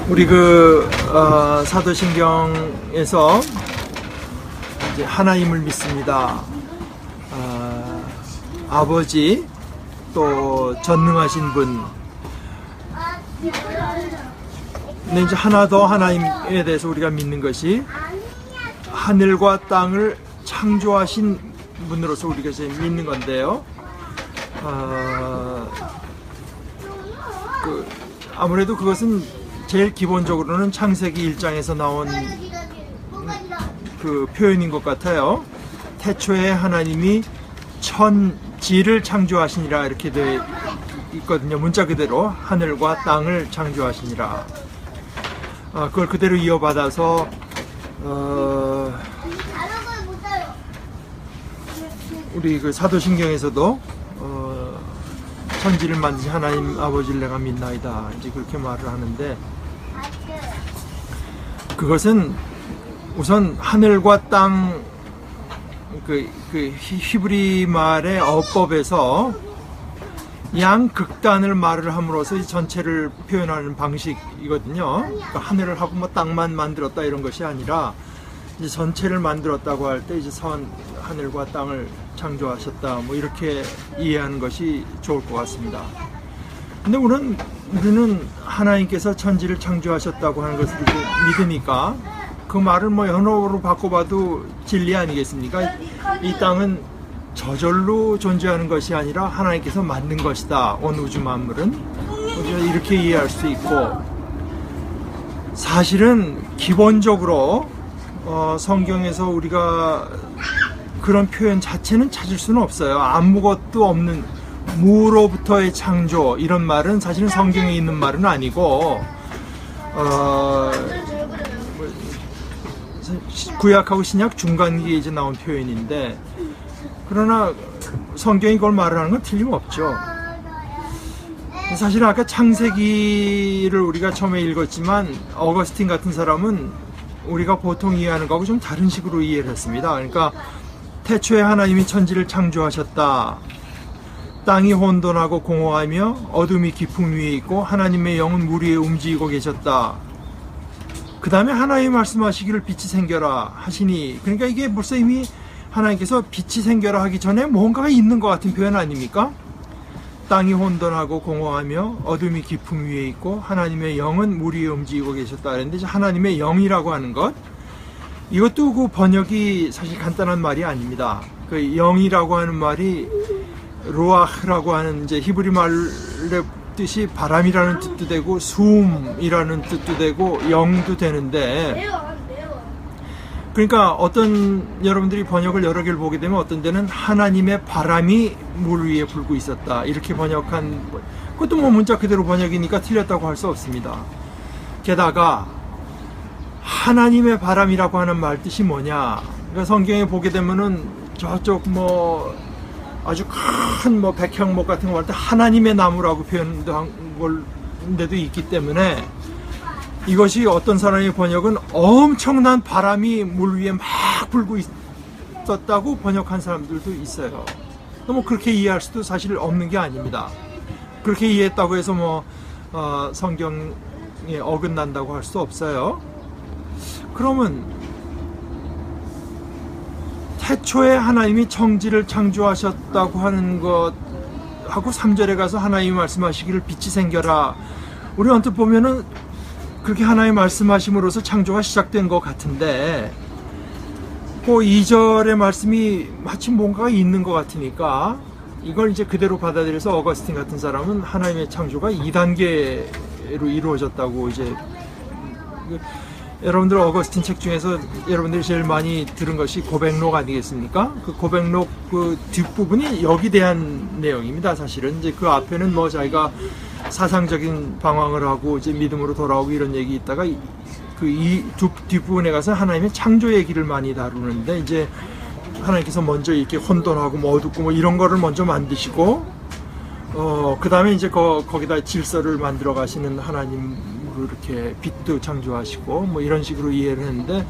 우리 사도신경에서 이제 하나님을 믿습니다. 아버지 또 전능하신 분. 근데 이제 하나 더 하나님에 대해서 우리가 믿는 것이 하늘과 땅을 창조하신 분으로서 우리가 이제 믿는 건데요. 아무래도 그것은 제일 기본적으로는 창세기 1장에서 나온 그 표현인 것 같아요. 태초에 하나님이 천지를 창조하시니라 이렇게 되어 있거든요. 문자 그대로 하늘과 땅을 창조하시니라. 그걸 그대로 이어받아서 우리 그 사도신경에서도 천지를 만드신 하나님 아버지를 내가 믿나이다 이제 그렇게 말을 하는데, 그것은 우선 하늘과 땅 그 히브리 말의 어법에서 양극단을 말을 함으로써 이 전체를 표현하는 방식이거든요. 그러니까 하늘을 하고 뭐 땅만 만들었다 이런 것이 아니라 이제 전체를 만들었다고 할 때 이제 하늘과 땅을 창조하셨다 뭐 이렇게 이해하는 것이 좋을 것 같습니다. 근데 우리는 하나님께서 천지를 창조하셨다고 하는 것을 믿으니까 그 말을 뭐 연어로 바꿔봐도 진리 아니겠습니까? 이 땅은 저절로 존재하는 것이 아니라 하나님께서 만든 것이다. 온 우주 만물은 우리가 이렇게 이해할 수 있고, 사실은 기본적으로 성경에서 우리가 그런 표현 자체는 찾을 수는 없어요. 아무것도 없는 무로부터의 창조 이런 말은 사실은 성경에 있는 말은 아니고 구약하고 신약 중간기에 이제 나온 표현인데, 그러나 성경이 그걸 말하는 건 틀림없죠. 사실 아까 창세기를 우리가 처음에 읽었지만 어거스틴 같은 사람은 우리가 보통 이해하는 거하고 좀 다른 식으로 이해를 했습니다. 그러니까 태초에 하나님이 천지를 창조하셨다. 땅이 혼돈하고 공허하며 어둠이 깊음 위에 있고 하나님의 영은 물 위에 움직이고 계셨다. 그 다음에 하나님이 말씀하시기를 빛이 생겨라 하시니, 그러니까 이게 벌써 이미 하나님께서 빛이 생겨라 하기 전에 뭔가가 있는 것 같은 표현 아닙니까? 땅이 혼돈하고 공허하며 어둠이 깊음 위에 있고 하나님의 영은 물 위에 움직이고 계셨다. 그런데 하나님의 영이라고 하는 것, 이것도 그 번역이 사실 간단한 말이 아닙니다. 그 영이라고 하는 말이 로아흐라고 하는 이제 히브리 말의 뜻이 바람이라는 뜻도 되고 숨이라는 뜻도 되고 영도 되는데, 그러니까 어떤 여러분들이 번역을 여러 개를 보게 되면 어떤 데는 하나님의 바람이 물 위에 불고 있었다 이렇게 번역한, 그것도 뭐 문자 그대로 번역이니까 틀렸다고 할 수 없습니다. 게다가 하나님의 바람이라고 하는 말 뜻이 뭐냐, 그러니까 성경에 보게 되면은 저쪽 뭐 아주 큰 뭐 백향목 같은 거 할 때 하나님의 나무라고 표현도 한 데도 있기 때문에, 이것이 어떤 사람의 번역은 엄청난 바람이 물 위에 막 불고 있었다고 번역한 사람들도 있어요. 뭐 그렇게 이해할 수도 사실 없는 게 아닙니다. 그렇게 이해했다고 해서 뭐 성경에 어긋난다고 할 수 없어요. 그러면 태초에 하나님이 천지를 창조하셨다고 하는 것하고 3절에 가서 하나님이 말씀하시기를 빛이 생겨라, 우리 언뜻 보면은 그렇게 하나님 말씀하심으로써 창조가 시작된 것 같은데, 그 2절의 말씀이 마치 뭔가가 있는 것 같으니까 이걸 이제 그대로 받아들여서 어거스틴 같은 사람은 하나님의 창조가 2단계로 이루어졌다고 이제, 여러분들 어거스틴 책 중에서 여러분들이 제일 많이 들은 것이 고백록 아니겠습니까? 그 고백록 그 뒷부분이 여기 대한 내용입니다. 사실은 이제 그 앞에는 뭐 자기가 사상적인 방황을 하고 이제 믿음으로 돌아오고 이런 얘기 있다가 이 뒷부분에 가서 하나님의 창조 얘기를 많이 다루는데, 이제 하나님께서 먼저 이렇게 혼돈하고 뭐 어둡고 뭐 이런 거를 먼저 만드시고 그 다음에 이제 거기다 질서를 만들어 가시는 하나님으로 이렇게 빛도 창조하시고 뭐 이런 식으로 이해를 했는데,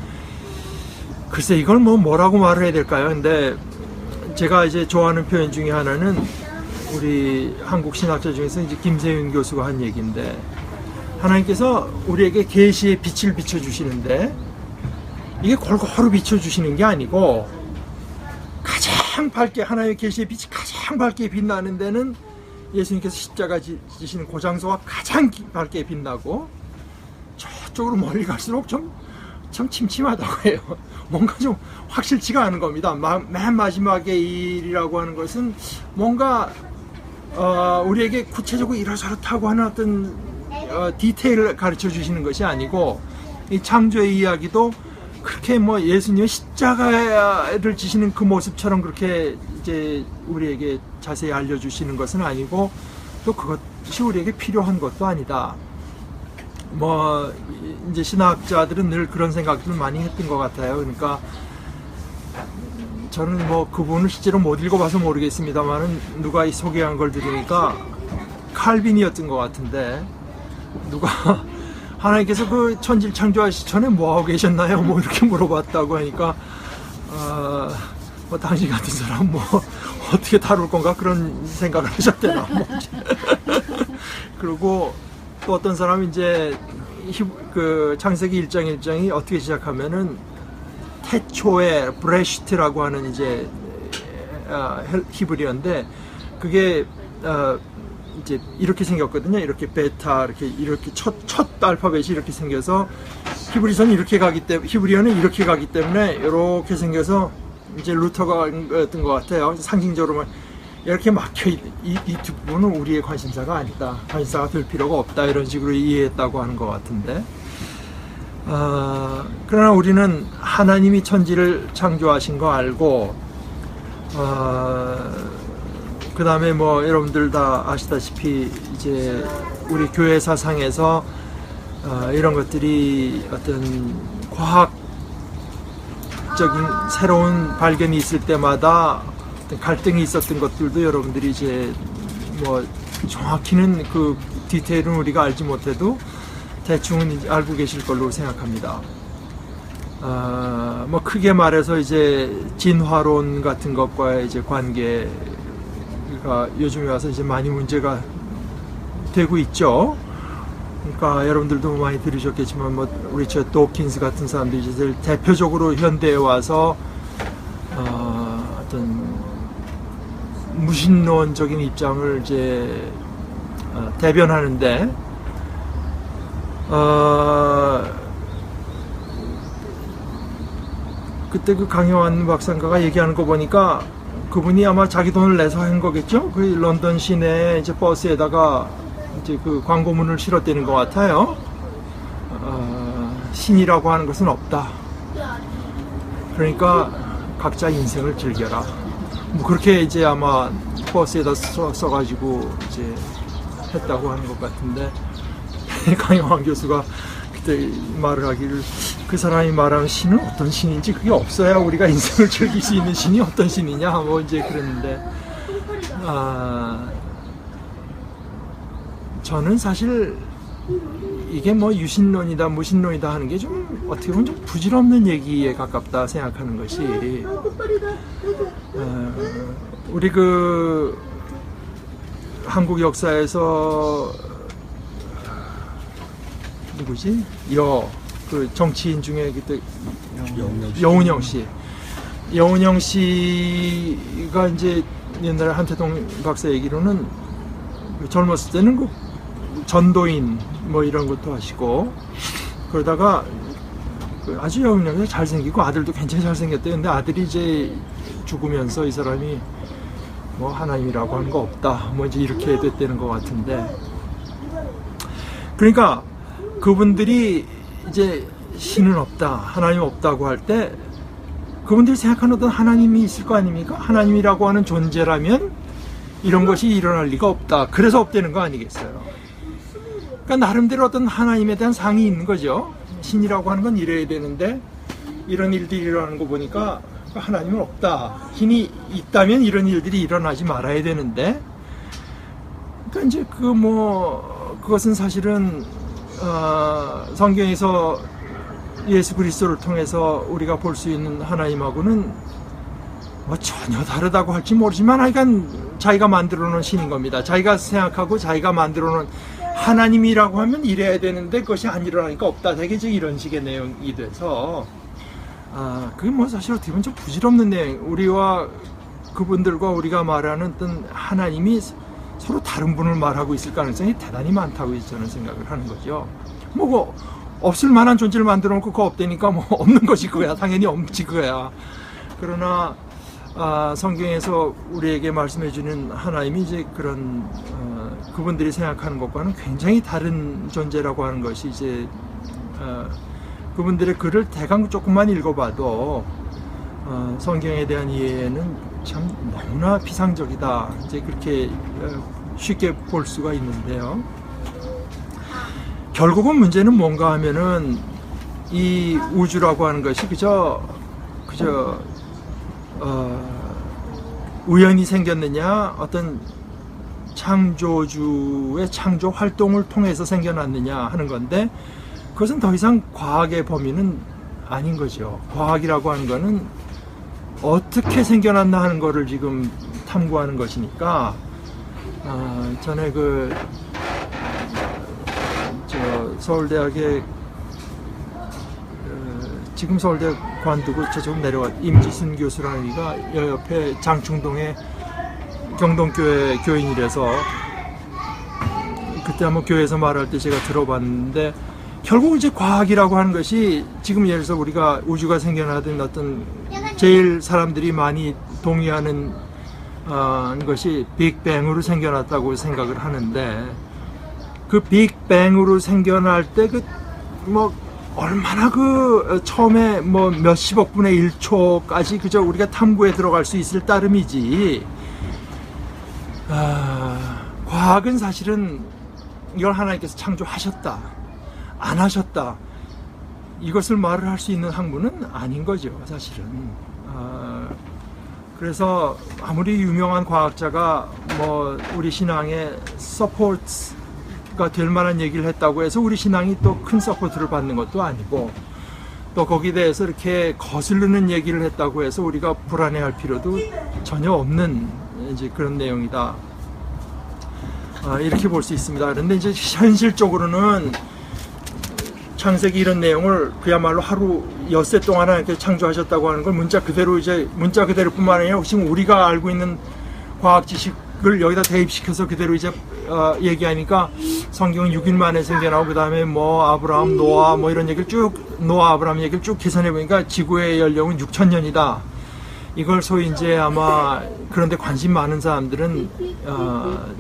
글쎄 이걸 뭐라고 말을 해야 될까요? 근데 제가 이제 좋아하는 표현 중에 하나는 우리 한국 신학자 중에서 이제 김세윤 교수가 한 얘기인데, 하나님께서 우리에게 계시의 빛을 비춰주시는데 이게 골고루 비춰주시는 게 아니고 가장 밝게 하나님의 계시의 빛이 가장 밝게 빛나는 데는 예수님께서 십자가 지시는 고장소가 가장 밝게 빛나고 저쪽으로 멀리 갈수록 좀 침침하다고 해요. 뭔가 좀 확실치가 않은 겁니다. 맨 마지막의 일이라고 하는 것은 뭔가 우리에게 구체적으로 이러저렇다고 하는 어떤 디테일을 가르쳐 주시는 것이 아니고 이 창조의 이야기도 그렇게 뭐 예수님의 십자가를 지시는 그 모습처럼 그렇게 이제 우리에게 자세히 알려주시는 것은 아니고 또 그것이 우리에게 필요한 것도 아니다. 뭐 이제 신학자들은 늘 그런 생각들을 많이 했던 것 같아요. 그러니까 저는 뭐 그분을 실제로 못 읽어봐서 모르겠습니다만은 누가 이 소개한 걸 들으니까 칼빈이었던 것 같은데 누가 하나님께서 그 천지를 창조하시기 전에 뭐하고 계셨나요? 뭐 이렇게 물어봤다고 하니까 뭐 당신 같은 사람 뭐 어떻게 다룰 건가 그런 생각을 하셨대나 뭐. 그리고 또 어떤 사람이 이제 그 창세기 1장 1장이 어떻게 시작하면은 태초에 브레시트라고 하는 이제 히브리어인데 그게 이제 이렇게 생겼거든요. 이렇게 베타 이렇게 첫 알파벳이 이렇게 생겨서 히브리서는 이렇게 가기 때문에 히브리어는 이렇게 가기 때문에 이렇게 생겨서 이제 루터가 였던 것 같아요. 상징적으로만 이렇게 막혀 이 부분은 우리의 관심사가 아니다. 관심사가 될 필요가 없다. 이런 식으로 이해했다고 하는 것 같은데. 그러나 우리는 하나님이 천지를 창조하신 거 알고 그 다음에 뭐 여러분들 다 아시다시피 이제 우리 교회 사상에서 이런 것들이 어떤 과학적인 새로운 발견이 있을 때마다 어떤 갈등이 있었던 것들도 여러분들이 이제 뭐 정확히는 그 디테일은 우리가 알지 못해도 대충은 알고 계실 걸로 생각합니다. 뭐 크게 말해서 이제 진화론 같은 것과의 이제 관계 요즘에 와서 이제 많이 문제가 되고 있죠. 그러니까 여러분들도 많이 들으셨겠지만 뭐 리처드 도킨스 같은 사람들이 이제 대표적으로 현대에 와서 어떤 무신론적인 입장을 이제 대변하는데 그때 그 강효한 박사가 얘기하는 거 보니까 그분이 아마 자기 돈을 내서 한 거겠죠? 그 런던 시내 이제 버스에다가 이제 그 광고문을 실었다는 것 같아요. 신이라고 하는 것은 없다. 그러니까 각자 인생을 즐겨라. 뭐 그렇게 이제 아마 버스에다 써가지고 이제 했다고 하는 것 같은데 강영환 교수가 그때 말을 하기를 그 사람이 말하는 신은 어떤 신인지 그게 없어야 우리가 인생을 즐길 수 있는 신이 어떤 신이냐 뭐 이제 그랬는데 저는 사실 이게 뭐 유신론이다 무신론이다 하는 게 좀 어떻게 보면 좀 부질없는 얘기에 가깝다 생각하는 것이 우리 그 한국 역사에서 누구지? 그 정치인 중에 그때 여운형 씨. 여운형 씨가 이제 옛날에 한태동 박사 얘기로는 젊었을 때는 그 전도인 뭐 이런 것도 하시고 그러다가 아주 여운형이 잘생기고 아들도 굉장히 잘생겼대요. 근데 아들이 이제 죽으면서 이 사람이 뭐 하나님이라고 하는 거 없다. 뭐 이제 이렇게 됐다는 것 같은데 그러니까 그분들이 이제 신은 없다, 하나님 없다고 할 때 그분들이 생각하는 어떤 하나님이 있을 거 아닙니까? 하나님이라고 하는 존재라면 이런 것이 일어날 리가 없다. 그래서 없다는 거 아니겠어요? 그러니까 나름대로 어떤 하나님에 대한 상이 있는 거죠. 신이라고 하는 건 이래야 되는데 이런 일들이 일어나는 거 보니까 하나님은 없다. 신이 있다면 이런 일들이 일어나지 말아야 되는데 그러니까 이제 그것은 사실은 성경에서 예수 그리스도를 통해서 우리가 볼 수 있는 하나님하고는 뭐 전혀 다르다고 할지 모르지만 하여간 자기가 만들어 놓은 신인 겁니다. 자기가 생각하고 자기가 만들어 놓은 하나님이라고 하면 이래야 되는데 그것이 안 일어나니까 없다. 되게 이런 식의 내용이 돼서 그게 뭐 사실 어떻게 보면 좀 부질없는 내용. 우리와 그분들과 우리가 말하는 어떤 하나님이 서로 다른 분을 말하고 있을 가능성이 대단히 많다고 저는 생각을 하는 거죠. 뭐 없을 만한 존재를 만들어 놓고 그거 없다니까 뭐 없는 것이 그거야. 당연히 없지 그거야. 그러나 성경에서 우리에게 말씀해 주는 하나님이 이제 그런 그분들이 생각하는 것과는 굉장히 다른 존재라고 하는 것이 이제 그분들의 글을 대강 조금만 읽어봐도 성경에 대한 이해는 참 너무나 비상적이다. 이제 그렇게 쉽게 볼 수가 있는데요. 결국은 문제는 뭔가 하면은 이 우주라고 하는 것이 그저 우연히 생겼느냐, 어떤 창조주의 창조 활동을 통해서 생겨났느냐 하는 건데, 그것은 더 이상 과학의 범위는 아닌 거죠. 과학이라고 하는 거는 어떻게 생겨났나 하는 거를 지금 탐구하는 것이니까, 전에 서울대학에 지금 서울대 관두고 저쪽 내려와 임지순 교수라는 이가 옆에 장충동에 경동교회 교인이라서 그때 한번 교회에서 말할 때 제가 들어봤는데, 결국 이제 과학이라고 하는 것이 지금 예를 들어서 우리가 우주가 생겨나던 어떤 제일 사람들이 많이 동의하는 것이 빅뱅으로 생겨났다고 생각을 하는데, 그 빅뱅으로 생겨날 때 얼마나 처음에 몇십억 분의 1초까지 그저 우리가 탐구에 들어갈 수 있을 따름이지, 과학은 사실은 이걸 하나님께서 창조하셨다, 안 하셨다, 이것을 말을 할 수 있는 학문은 아닌 거죠, 사실은. 그래서 아무리 유명한 과학자가 우리 신앙에 서포트가 될 만한 얘기를 했다고 해서 우리 신앙이 또 큰 서포트를 받는 것도 아니고, 또 거기에 대해서 이렇게 거스르는 얘기를 했다고 해서 우리가 불안해할 필요도 전혀 없는 이제 그런 내용이다, 이렇게 볼 수 있습니다. 그런데 이제 현실적으로는 창세기 이런 내용을 그야말로 하루 엿새 동안 이렇게 창조하셨다고 하는 걸 문자 그대로뿐만 아니라 지금 우리가 알고 있는 과학 지식을 여기다 대입시켜서 그대로 이제 얘기하니까 성경은 6일 만에 생겨나고, 그 다음에 아브라함, 노아 이런 얘기를 노아, 아브라함 얘기를 쭉 계산해 보니까 지구의 연령은 6,000년이다. 이걸 소위 이제 아마 그런데 관심 많은 사람들은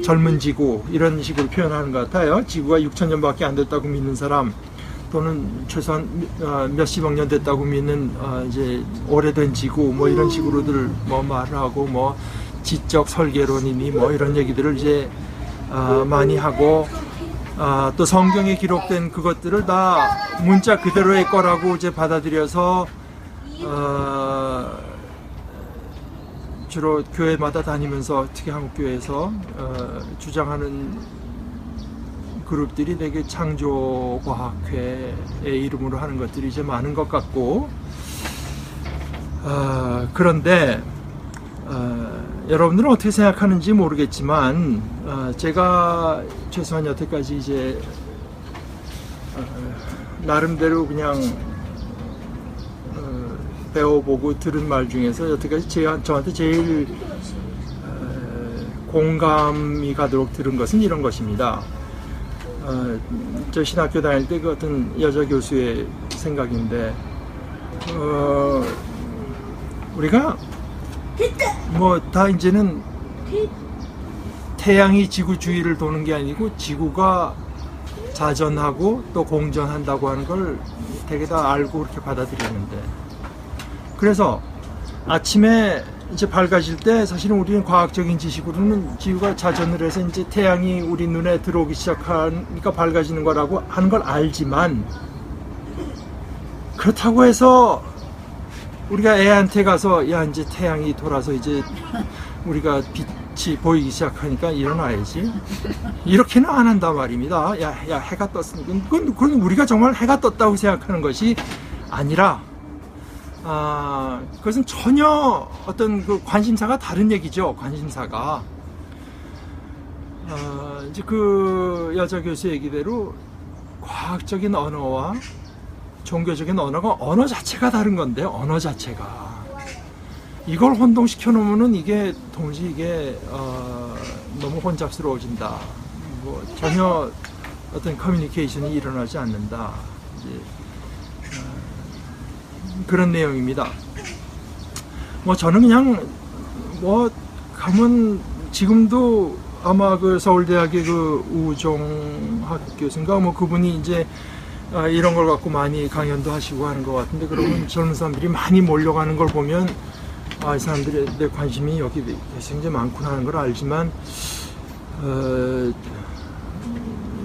젊은 지구 이런 식으로 표현하는 것 같아요. 지구가 6,000년밖에 안 됐다고 믿는 사람, 또는 최소한 몇십억 년 됐다고 믿는 이제 오래된 지구 이런 식으로들 말을 하고, 지적 설계론이니 이런 얘기들을 이제 많이 하고, 또 성경에 기록된 그것들을 다 문자 그대로의 거라고 이제 받아들여서 주로 교회마다 다니면서, 특히 한국 교회에서 주장하는 그룹들이 되게 창조과학회의 이름으로 하는 것들이 이제 많은 것 같고, 그런데 여러분들은 어떻게 생각하는지 모르겠지만, 제가 최소한 여태까지 이제 나름대로 그냥 배워보고 들은 말 중에서 여태까지 저한테 제일 공감이 가도록 들은 것은 이런 것입니다. 저 신학교 다닐 때 그 어떤 여자 교수의 생각인데, 우리가 다 이제는 태양이 지구 주위를 도는 게 아니고 지구가 자전하고 또 공전한다고 하는 걸 되게 다 알고 그렇게 받아들였는데, 그래서 아침에 이제 밝아질 때 사실은 우리는 과학적인 지식으로는 지구가 자전을 해서 이제 태양이 우리 눈에 들어오기 시작하니까 밝아지는 거라고 하는 걸 알지만, 그렇다고 해서 우리가 애한테 가서 이제 태양이 돌아서 이제 우리가 빛이 보이기 시작하니까 일어나야지, 이렇게는 안 한단 말입니다. 야 해가 떴으니까. 그건 우리가 정말 해가 떴다고 생각하는 것이 아니라, 그것은 전혀 어떤 그 관심사가 다른 얘기죠. 관심사가 이제 그 여자 교수 얘기대로 과학적인 언어와 종교적인 언어가 언어 자체가 다른 건데, 언어 자체가 이걸 혼동시켜 놓으면은 이게 동시에 이게 너무 혼잡스러워진다. 뭐 전혀 어떤 커뮤니케이션이 일어나지 않는다. 이제 그런 내용입니다. 뭐 저는 그냥 뭐 가면 지금도 아마 그 서울대학의 그 우종학 교수인가 뭐 그분이 이제 이런 걸 갖고 많이 강연도 하시고 하는 것 같은데, 그러면 젊은 사람들이 많이 몰려가는 걸 보면 이 사람들의 내 관심이 여기 굉장히 많구나 하는 걸 알지만,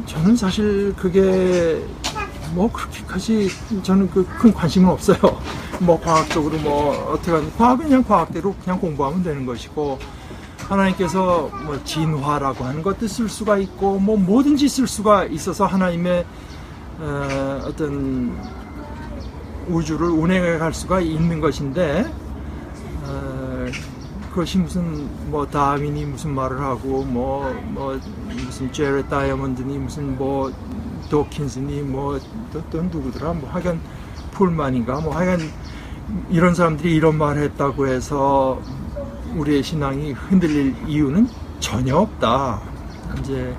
저는 사실 그게 뭐 그렇게까지 저는 그 큰 관심은 없어요. 뭐 과학적으로 뭐 어떻게 하는, 과학은 그냥 과학대로 그냥 공부하면 되는 것이고, 하나님께서 뭐 진화라고 하는 것도 쓸 수가 있고 뭐 뭐든지 쓸 수가 있어서 하나님의 어떤 우주를 운행해 갈 수가 있는 것인데, 그것이 무슨 뭐 다윈이 무슨 말을 하고 뭐 무슨 제렛 다이아몬드니 무슨 뭐 도킨스니 뭐 또 누구더라 뭐 하여간 풀만인가 뭐 하여간 이런 사람들이 이런 말을 했다고 해서 우리의 신앙이 흔들릴 이유는 전혀 없다. 이제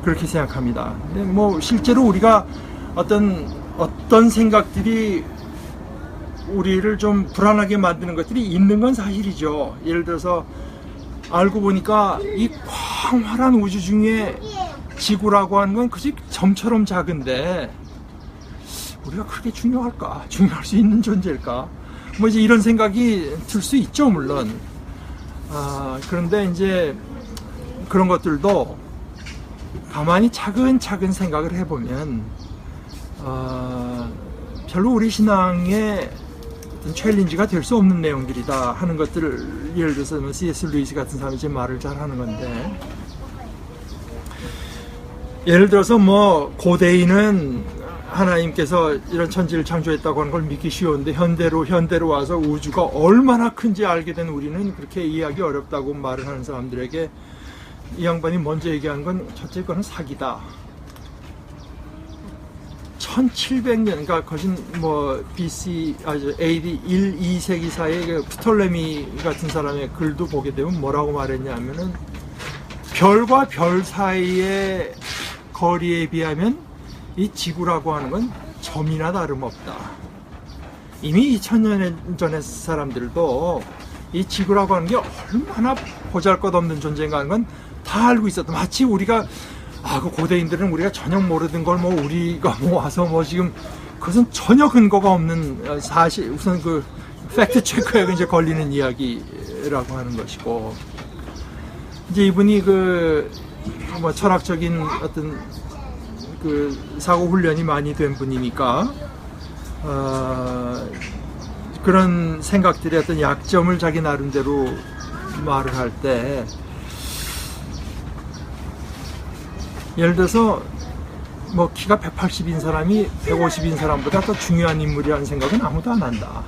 그렇게 생각합니다. 근데 뭐 실제로 우리가 어떤 생각들이 우리를 좀 불안하게 만드는 것들이 있는 건 사실이죠. 예를 들어서 알고 보니까 이 광활한 우주 중에 지구라고 하는 건 그저 점처럼 작은데 우리가 그렇게 중요할까? 중요할 수 있는 존재일까? 뭐 이제 이런 생각이 들 수 있죠, 물론. 그런데 이제 그런 것들도 가만히 차근차근 생각을 해보면 별로 우리 신앙의 어떤 챌린지가 될 수 없는 내용들이다 하는 것들을, 예를 들어서 C.S. 루이스 같은 사람이 제 말을 잘 하는 건데, 예를 들어서 뭐 고대인은 하나님께서 이런 천지를 창조했다고 하는 걸 믿기 쉬운데 현대로 와서 우주가 얼마나 큰지 알게 된 우리는 그렇게 이해하기 어렵다고 말을 하는 사람들에게 이 양반이 먼저 얘기한 건, 첫째 거는 사기다. 1700년, 그러니까 거진 뭐 BC, AD 1, 2세기 사이에 그 프톨레미 같은 사람의 글도 보게 되면 뭐라고 말했냐면은, 별과 별 사이의 거리에 비하면 이 지구라고 하는 건 점이나 다름없다. 이미 2000년 전의 사람들도 이 지구라고 하는 게 얼마나 보잘것없는 존재인가 하는 건 다 알고 있었다. 마치 우리가 그 고대인들은 우리가 전혀 모르던 걸 뭐 우리가 뭐 와서 뭐 지금, 그것은 전혀 근거가 없는 사실, 우선 그 팩트 체크에 이제 걸리는 이야기라고 하는 것이고, 이제 이분이 그 뭐 철학적인 어떤 그 사고 훈련이 많이 된 분이니까 그런 생각들의 어떤 약점을 자기 나름대로 말을 할 때, 예를 들어서 뭐 키가 180인 사람이 150인 사람보다 더 중요한 인물이라는 생각은 아무도 안 한다.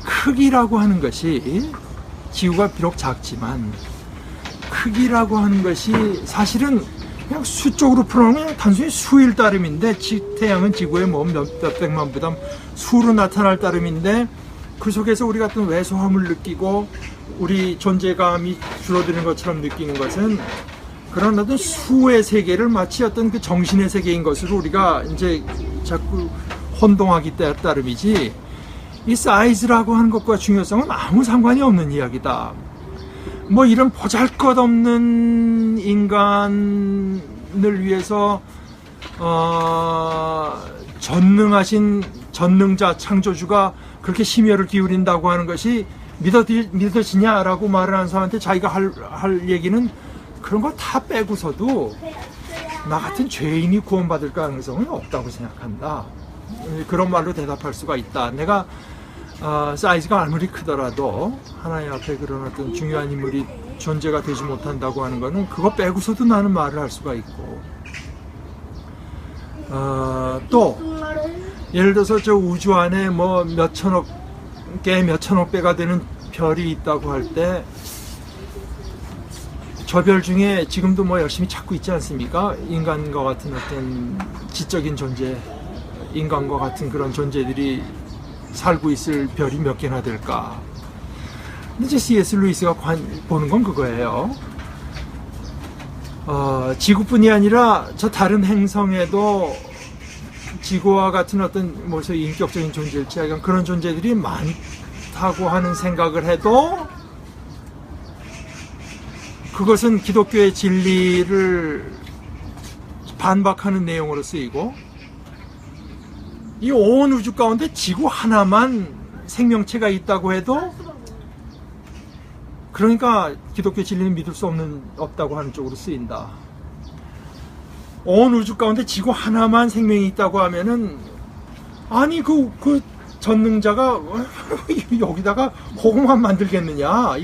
크기라고 하는 것이, 지구가 비록 작지만 크기라고 하는 것이 사실은 그냥 수적으로 풀어놓으면 단순히 수일 따름인데, 태양은 지구의 뭐 몇백만 보다 수로 나타날 따름인데, 그 속에서 우리가 어떤 왜소함을 느끼고 우리 존재감이 줄어드는 것처럼 느끼는 것은 그런 어떤 수의 세계를 마치 어떤 그 정신의 세계인 것으로 우리가 이제 자꾸 혼동하기 따름이지, 이 사이즈라고 하는 것과 중요성은 아무 상관이 없는 이야기다. 뭐 이런 보잘것없는 인간을 위해서 전능하신 전능자 창조주가 그렇게 심혈을 기울인다고 하는 것이 믿어지냐라고 말을 하는 사람한테 자기가 할 얘기는, 그런 거 다 빼고서도 나 같은 죄인이 구원받을 가능성은 없다고 생각한다. 그런 말로 대답할 수가 있다. 내가 사이즈가 아무리 크더라도 하나님 앞에 그런 어떤 중요한 인물이 존재가 되지 못한다고 하는 거는, 그거 빼고서도 나는 말을 할 수가 있고, 또 예를 들어서 저 우주 안에 뭐 몇천억 배, 몇천억 배가 되는 별이 있다고 할 때, 저별 중에 지금도 뭐 열심히 찾고 있지 않습니까? 인간과 같은 어떤 지적인 존재, 인간과 같은 그런 존재들이 살고 있을 별이 몇 개나 될까? 근데 이제 C.S. 루이스가 보는 건 그거예요. 지구뿐이 아니라 저 다른 행성에도 지구와 같은 어떤 뭐 인격적인 존재일지 약간 그런 존재들이 많다고 하는 생각을 해도 그것은 기독교의 진리를 반박하는 내용으로 쓰이고, 이 온 우주 가운데 지구 하나만 생명체가 있다고 해도, 그러니까 기독교 진리는 믿을 수 없다고 하는 쪽으로 쓰인다. 온 우주 가운데 지구 하나만 생명이 있다고 하면은, 아니 그 전능자가 여기다가 호공만 만들겠느냐?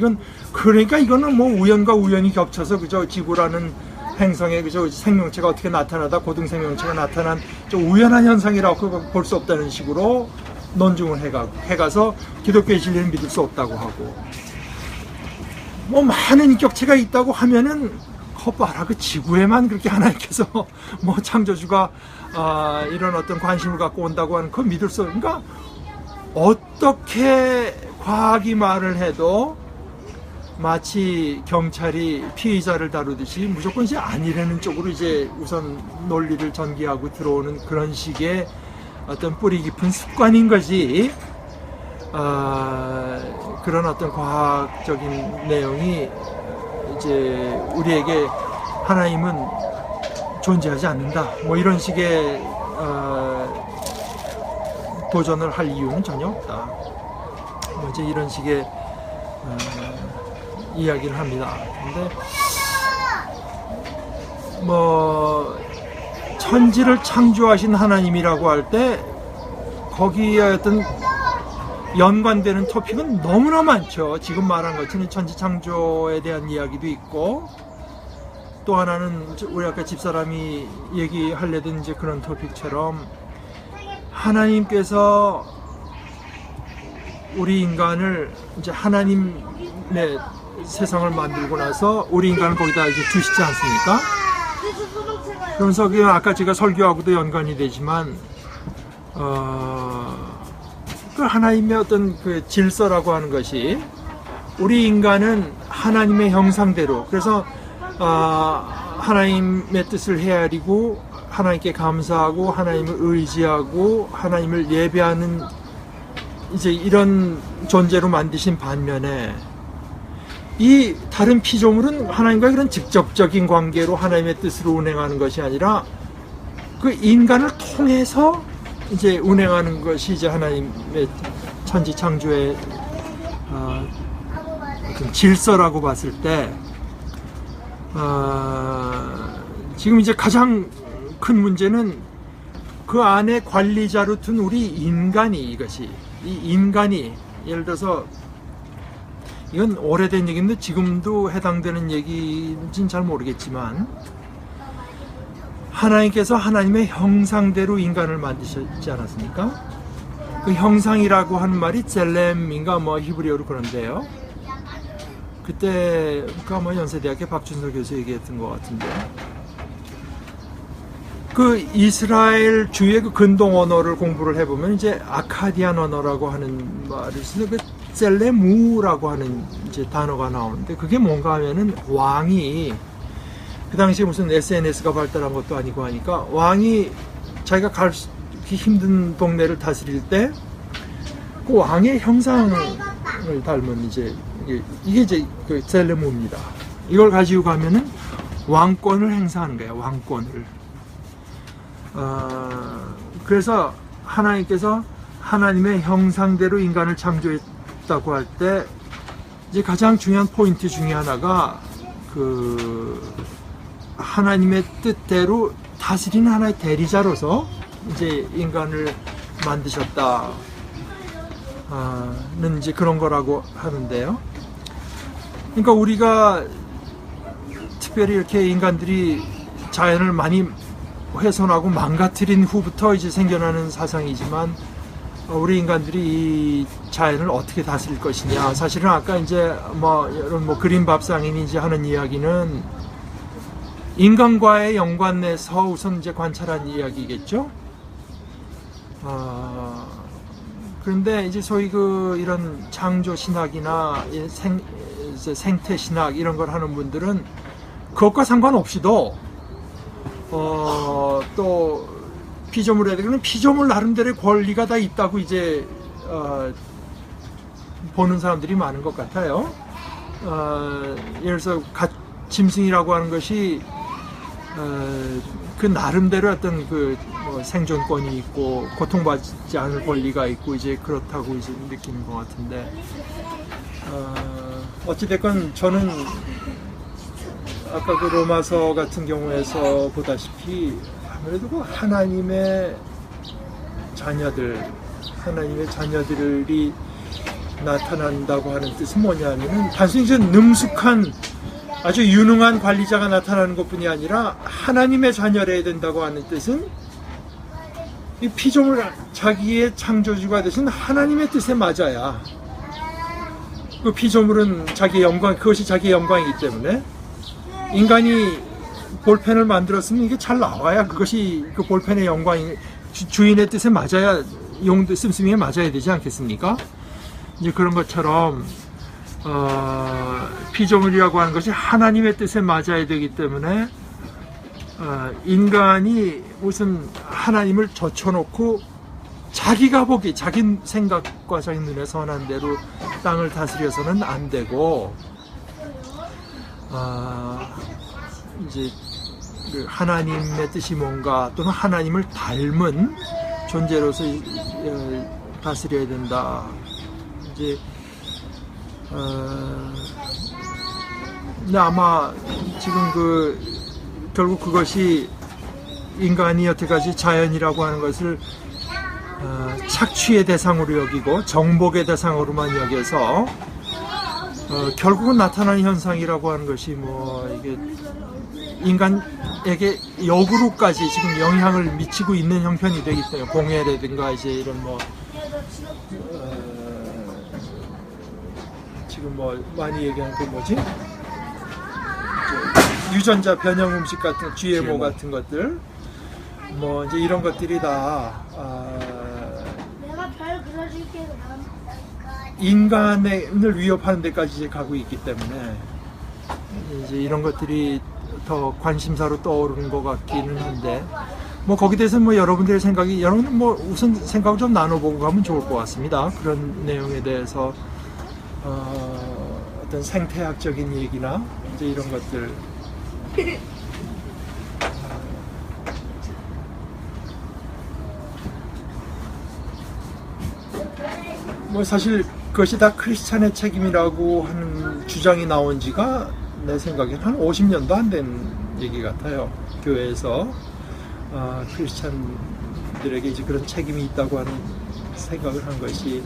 그러니까 이거는 뭐 우연과 우연이 겹쳐서 그저 지구라는 행성에 그저 생명체가 어떻게 나타나다 고등 생명체가 나타난 좀 우연한 현상이라고 볼 수 없다는 식으로 논증을 해가서 기독교의 진리는 믿을 수 없다고 하고, 뭐 많은 인격체가 있다고 하면은 봐라 그 지구에만 그렇게 하나님께서 뭐 창조주가 이런 어떤 관심을 갖고 온다고 하는 그거 믿을 수 없으니까, 그러니까 어떻게 과학이 말을 해도 마치 경찰이 피의자를 다루듯이 무조건 이제 아니라는 쪽으로 이제 우선 논리를 전개하고 들어오는 그런 식의 어떤 뿌리 깊은 습관인 거지. 그런 어떤 과학적인 내용이 이제 우리에게 하나님은 존재하지 않는다, 뭐 이런 식의 도전을 할 이유는 전혀 없다, 뭐 이제 이런 식의 이야기를 합니다. 근데 뭐 천지를 창조하신 하나님이라고 할 때 거기에 어떤 연관되는 토픽은 너무나 많죠. 지금 말한 것처럼 천지 창조에 대한 이야기도 있고, 또 하나는 우리 아까 집사람이 얘기하려던 이제 그런 토픽처럼 하나님께서 우리 인간을 이제 하나님의 세상을 만들고 나서 우리 인간을 거기다 이제 두시지 않습니까? 그러면서 그 아까 제가 설교하고도 연관이 되지만 그 하나님의 어떤 그 질서라고 하는 것이, 우리 인간은 하나님의 형상대로, 그래서 하나님의 뜻을 헤아리고 하나님께 감사하고 하나님을 의지하고 하나님을 예배하는 이제 이런 존재로 만드신 반면에, 이 다른 피조물은 하나님과 그런 직접적인 관계로 하나님의 뜻으로 운행하는 것이 아니라 그 인간을 통해서 이제 운행하는 것이 이제 하나님의 천지 창조의 어떤 질서라고 봤을 때, 지금 이제 가장 큰 문제는 그 안에 관리자로 둔 우리 인간이, 이것이 이 인간이, 예를 들어서 이건 오래된 얘기인데 지금도 해당되는 얘기인지는 잘 모르겠지만, 하나님께서 하나님의 형상대로 인간을 만드셨지 않았습니까? 그 형상이라고 하는 말이 젤렘인가 뭐 히브리어로 그런데요. 그때 뭐 연세대학교 박준서 교수 얘기했던 것 같은데, 그 이스라엘 주의 그 근동 언어를 공부를 해보면 이제 아카디안 언어라고 하는 말이 있어서 그 셀레무라고 하는 이제 단어가 나오는데, 그게 뭔가 하면은 왕이, 그 당시에 무슨 SNS가 발달한 것도 아니고 하니까 왕이 자기가 갈 힘든 동네를 다스릴 때 그 왕의 형상을 닮은 이제 이게 이제 그 셀레무입니다. 이걸 가지고 가면은 왕권을 행사하는 거예요. 왕권을. 그래서 하나님께서 하나님의 형상대로 인간을 창조했다고 할 때 이제 가장 중요한 포인트 중에 하나가 그 하나님의 뜻대로 다스리는 하나의 대리자로서 이제 인간을 만드셨다는 이제 그런 거라고 하는데요. 그러니까 우리가 특별히 이렇게 인간들이 자연을 많이 훼손하고 망가뜨린 후부터 이제 생겨나는 사상이지만, 우리 인간들이 이 자연을 어떻게 다스릴 것이냐. 사실은 아까 이제 이런 그린 밥상인이 이제 하는 이야기는 인간과의 연관내서 우선 이제 관찰한 이야기겠죠. 그런데 이제 소위 이런 창조 신학이나 생태 신학 이런 걸 하는 분들은 그것과 상관없이도 또 피조물에 대해서는 피조물 나름대로의 권리가 다 있다고 이제 보는 사람들이 많은 것 같아요. 예를 들어서 짐승이라고 하는 것이 그 나름대로 어떤 생존권이 있고 고통받지 않을 권리가 있고 이제 그렇다고 이제 느끼는 것 같은데, 어찌됐건 저는 아까 로마서 같은 경우에서 보다시피 아무래도 하나님의 자녀들이 나타난다고 하는 뜻은 뭐냐면은 단순히 능숙한 아주 유능한 관리자가 나타나는 것뿐이 아니라 하나님의 자녀래야 된다고 하는 뜻은 이 피조물 자기의 창조주가 되신 하나님의 뜻에 맞아야 그 피조물은 그것이 자기의 영광이기 때문에 인간이 볼펜을 만들었으면 이게 잘 나와야 그것이 그 볼펜의 영광이 주인의 뜻에 맞아야 씀씀이에 맞아야 되지 않겠습니까? 이제 그런 것처럼 피조물이라고 하는 것이 하나님의 뜻에 맞아야 되기 때문에 인간이 무슨 하나님을 젖혀놓고 자기가 보기, 자기 생각과 자기 눈에 선한 대로 땅을 다스려서는 안 되고, 이제 하나님의 뜻이 뭔가 또는 하나님을 닮은 존재로서 다스려야 된다. 이제 근데 아마 지금 결국 그것이 인간이 여태까지 자연이라고 하는 것을 착취의 대상으로 여기고 정복의 대상으로만 여겨서 결국은 나타나는 현상이라고 하는 것이 이게 인간에게 역으로까지 지금 영향을 미치고 있는 형편이 되기 때문에 공해라든가 이제 이런 지금 많이 얘기하는 유전자 변형 음식 같은 GMO 같은 것들 이제 이런 것들이 다 인간을 위협하는 데까지 이제 가고 있기 때문에 이제 이런 것들이 더 관심사로 떠오르는 것 같기는 한데 거기에 대해서 여러분들의 생각이 우선 생각을 좀 나눠보고 가면 좋을 것 같습니다. 그런 내용에 대해서 어떤 생태학적인 얘기나 이제 이런 것들 사실 그것이 다 크리스찬의 책임이라고 하는 주장이 나온 지가 내 생각에는 한 50년도 안 된 얘기 같아요. 교회에서 크리스찬들에게 이제 그런 책임이 있다고 하는 생각을 한 것이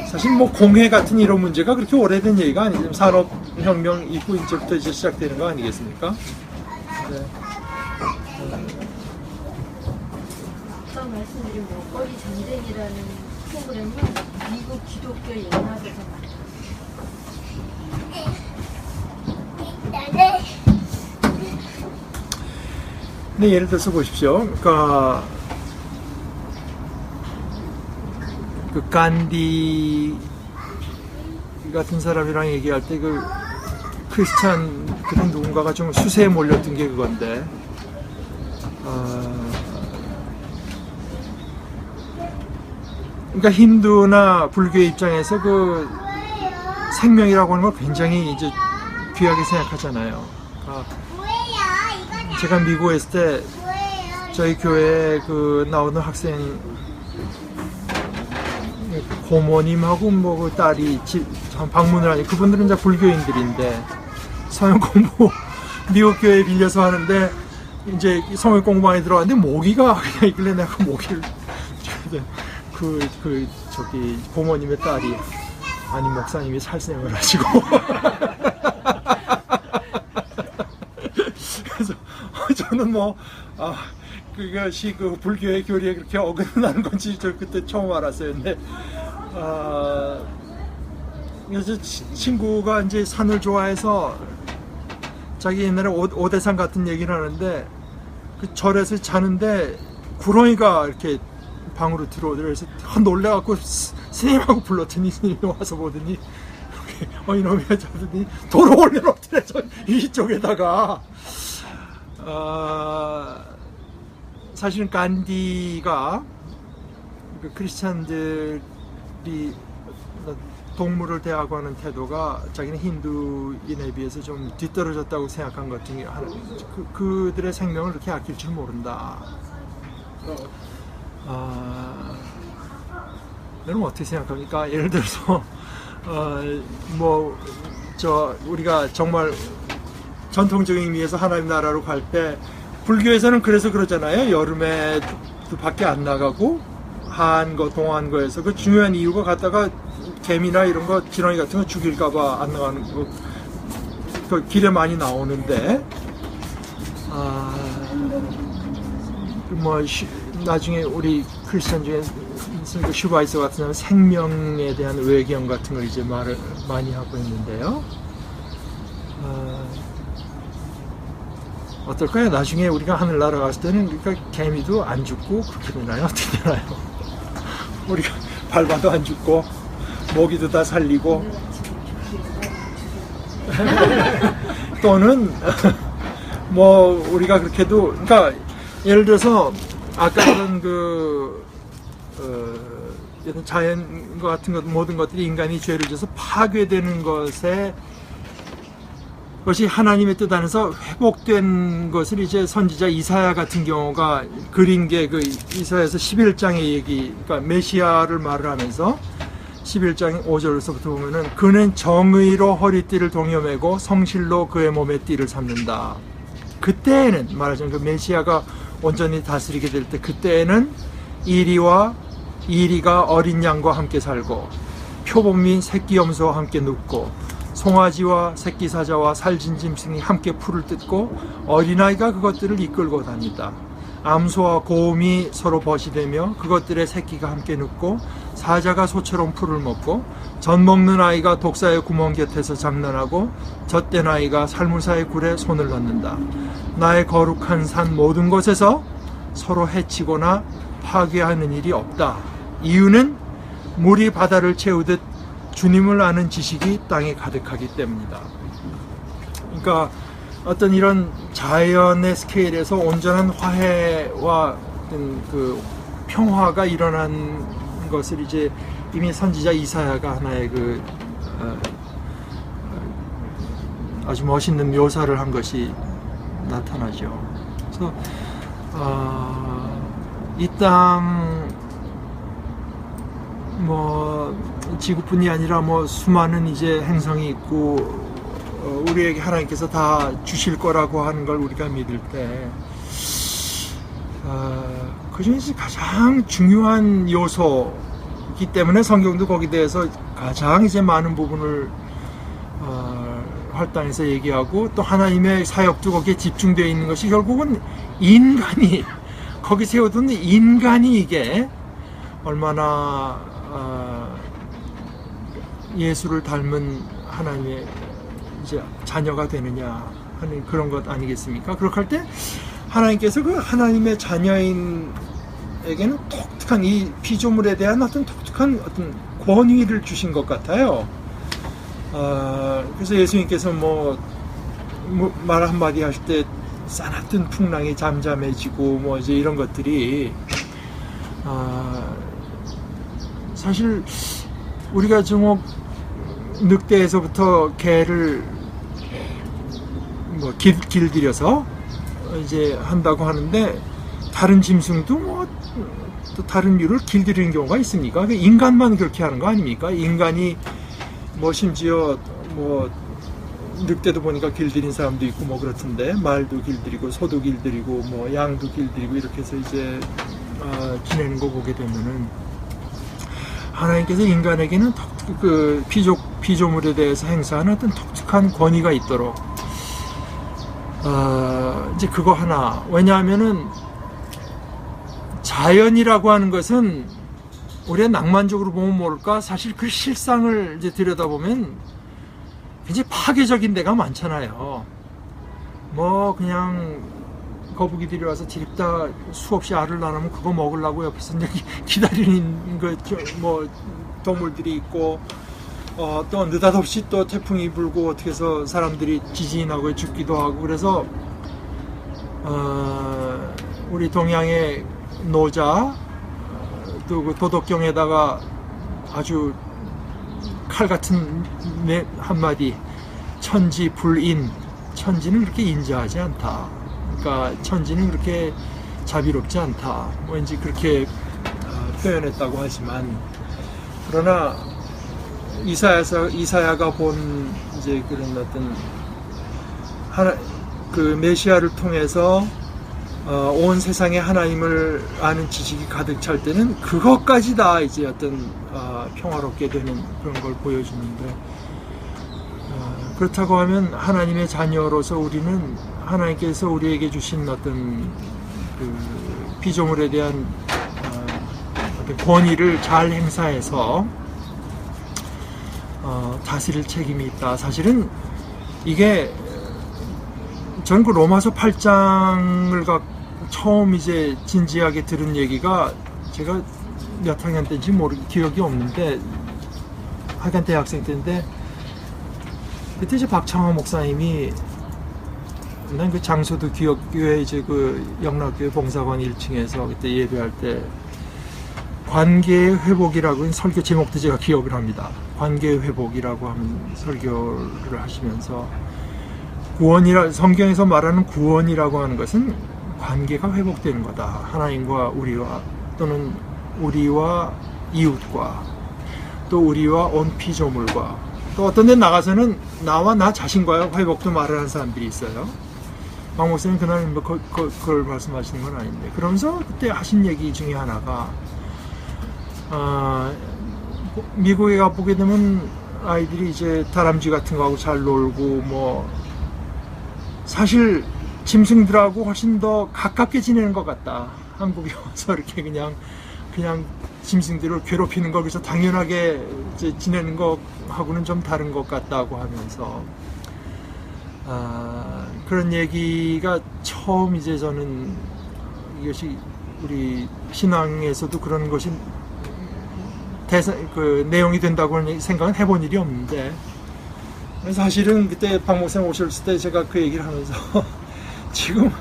사실 공해 같은 이런 문제가 그렇게 오래된 얘기가 아니죠. 산업혁명 있고 이제부터 이제 시작되는 거 아니겠습니까? 네. 아까 말씀드린 먹거리 전쟁이라는 프로그램은 미국 기독교 연합에서 네, 예를 들어서 보십시오. 간디 같은 사람이랑 얘기할 때 크리스찬 그런 누군가가 좀 수세에 몰렸던 게 그건데, 그러니까 힌두나 불교의 입장에서 생명이라고 하는 걸 굉장히 이제 귀하게 생각하잖아요. 제가 미국에 있을 때 저희 교회에 나오는 학생 고모님하고 딸이 방문을 하니 그분들은 이제 불교인들인데 성역 공부 미국 교회에 빌려서 하는데 이제 성역 공부 많이 들어왔는데 모기가 그냥 있길래 내가 모기를 저기 고모님의 딸이 아니 목사님이 살생을 하시고 그래서 그거는 뭐 그것이 그 불교의 교리에 그렇게 어긋나는 건지 저 그때 처음 알았어요. 근데 그래서 친구가 이제 산을 좋아해서 자기 옛날에 오대산 같은 얘기를 하는데 그 절에서 자는데 구렁이가 이렇게 방으로 들어오더래요. 그래서 놀래갖고 스님하고 불렀더니 스님이 와서 보더니 이놈이 자더니 도로 올려놓더래 이쪽에다가. 사실은 간디가 그 크리스찬들이 동물을 대하고 하는 태도가 자기는 힌두인에 비해서 좀 뒤떨어졌다고 생각한 것 중에 하나. 그들의 생명을 그렇게 아낄 줄 모른다. 여러분 어떻게 생각합니까? 예를 들어서 우리가 정말 전통적인 의미에서 하나님 나라로 갈 때 불교에서는 그래서 그러잖아요. 여름에 밖에 안 나가고 한거 동안거에서 그 중요한 이유가 갔다가 개미나 이런 거 지렁이 같은 거 죽일까봐 안 나가는 거 그 길에 많이 나오는데 나중에 우리 크리스천 중에 슈바이서 같은 사람은 생명에 대한 외경 같은 걸 이제 말을 많이 하고 있는데요. 어떨까요? 나중에 우리가 하늘나라 갔을 때는 그러니까 개미도 안 죽고 그렇게 되나요? 어떻게 되나요? 우리가 밟아도 안 죽고 모기도 다 살리고 또는 우리가 그렇게도 그러니까 예를 들어서 아까 그런 자연 같은 것 모든 것들이 인간이 죄를 져서 파괴되는 것이 하나님의 뜻 안에서 회복된 것을 이제 선지자 이사야 같은 경우가 그린 게 그 이사야서 11장의 얘기, 그러니까 메시아를 말을 하면서 11장 5절에서부터 보면은 그는 정의로 허리띠를 동여매고 성실로 그의 몸에 띠를 삼는다. 그때에는 말하자면 그 메시아가 온전히 다스리게 될 때 그때에는 이리가 어린 양과 함께 살고 표범이 새끼 염소와 함께 눕고 송아지와 새끼 사자와 살진 짐승이 함께 풀을 뜯고 어린아이가 그것들을 이끌고 다니다. 암소와 고음이 서로 벗이되며 그것들의 새끼가 함께 눕고 사자가 소처럼 풀을 먹고 젖 먹는 아이가 독사의 구멍 곁에서 장난하고 젖된 아이가 살무사의 굴에 손을 넣는다. 나의 거룩한 산 모든 곳에서 서로 해치거나 파괴하는 일이 없다. 이유는 물이 바다를 채우듯 주님을 아는 지식이 땅에 가득하기 때문이다. 그러니까 어떤 이런 자연의 스케일에서 온전한 화해와 어떤 그 평화가 일어난 것을 이제 이미 선지자 이사야가 하나의 아주 멋있는 묘사를 한 것이 나타나죠. 그래서 이 땅 지구뿐이 아니라 수많은 이제 행성이 있고 우리에게 하나님께서 다 주실 거라고 하는 걸 우리가 믿을 때 그 중에서 가장 중요한 요소이기 때문에 성경도 거기에 대해서 가장 이제 많은 부분을 활당해서 얘기하고 또 하나님의 사역도 거기에 집중되어 있는 것이 결국은 인간이 거기 세워둔 인간이 이게 얼마나 예수를 닮은 하나님의 이제 자녀가 되느냐 하는 그런 것 아니겠습니까? 그렇게 할 때 하나님께서 그 하나님의 자녀인에게는 독특한 이 피조물에 대한 어떤 독특한 어떤 권위를 주신 것 같아요. 그래서 예수님께서 말 한마디 하실 때 싸납던 풍랑이 잠잠해지고 이제 이런 것들이 사실 우리가 좀 늑대에서부터 개를 길들여서 이제 한다고 하는데 다른 짐승도 또 다른 이유를 길들이는 경우가 있습니까? 인간만 그렇게 하는 거 아닙니까? 인간이 심지어 늑대도 보니까 길들인 사람도 있고 그렇던데 말도 길들이고 소도 길들이고 양도 길들이고 이렇게 해서 이제 지내는 거 보게 되면은 하나님께서 인간에게는 그 피조물에 대해서 행사하는 어떤 독특한 권위가 있도록 이제 그거 하나. 왜냐하면은 자연이라고 하는 것은 우리가 낭만적으로 보면 모를까 사실 그 실상을 이제 들여다보면 굉장히 파괴적인 데가 많잖아요. 뭐 그냥 거북이들이 와서 디립다 수없이 알을 낳으면 그거 먹으려고 옆에서 이제 기다리는 뭐 동물들이 있고, 또 느닷없이 또 태풍이 불고 어떻게 해서 사람들이 지진이 나고 죽기도 하고, 그래서 우리 동양의 노자 또 그 도덕경에다가 아주 칼 같은 한마디, 천지불인, 천지는 그렇게 인자하지 않다. 그러니까 천지는 그렇게 자비롭지 않다. 뭐 왠지 그렇게 표현했다고 하지만, 그러나 이사야가 본 이제 그런 어떤 그 메시아를 통해서 온 세상에 하나님을 아는 지식이 가득 찰 때는 그것까지 다 이제 어떤 평화롭게 되는 그런 걸 보여주는데, 그렇다고 하면 하나님의 자녀로서 우리는 하나님께서 우리에게 주신 어떤 그 피조물에 대한 어떤 권위를 잘 행사해서 다스릴 책임이 있다. 사실은 이게 전 그 로마서 8장을 처음 이제 진지하게 들은 얘기가 제가 몇 학년 때인지 기억이 없는데, 하여간 대학생 때인데, 그때 이제 박창호 목사님이, 난 그 장소도 기억교회 이제 그 영락교회 봉사관 1층에서 그때 예배할 때 관계의 회복이라고 설교 제목도 제가 기억을 합니다. 관계의 회복이라고 하는 설교를 하시면서, 성경에서 말하는 구원이라고 하는 것은 관계가 회복되는 거다. 하나님과 우리와, 또는 우리와 이웃과, 또 우리와 온 피조물과, 또 어떤 데 나가서는 나와 나 자신과의 회복도 말을 하는 사람들이 있어요. 박 목사님 그날 뭐 그걸 말씀하시는 건 아닌데, 그러면서 그때 하신 얘기 중에 하나가, 미국에 가보게 되면 아이들이 이제 다람쥐 같은 거하고 잘 놀고, 뭐 사실 짐승들하고 훨씬 더 가깝게 지내는 것 같다. 한국에 와서 이렇게 그냥 짐승들을 괴롭히는 거, 그래서 당연하게 이제 지내는 것하고는 좀 다른 것 같다고 하면서, 그런 얘기가 처음 이제 저는 이것이 우리 신앙에서도 그런 것이 그 내용이 된다고 생각은 해본 일이 없는데, 사실은 그때 박 목사님 오셨을 때 제가 그 얘기를 하면서 지금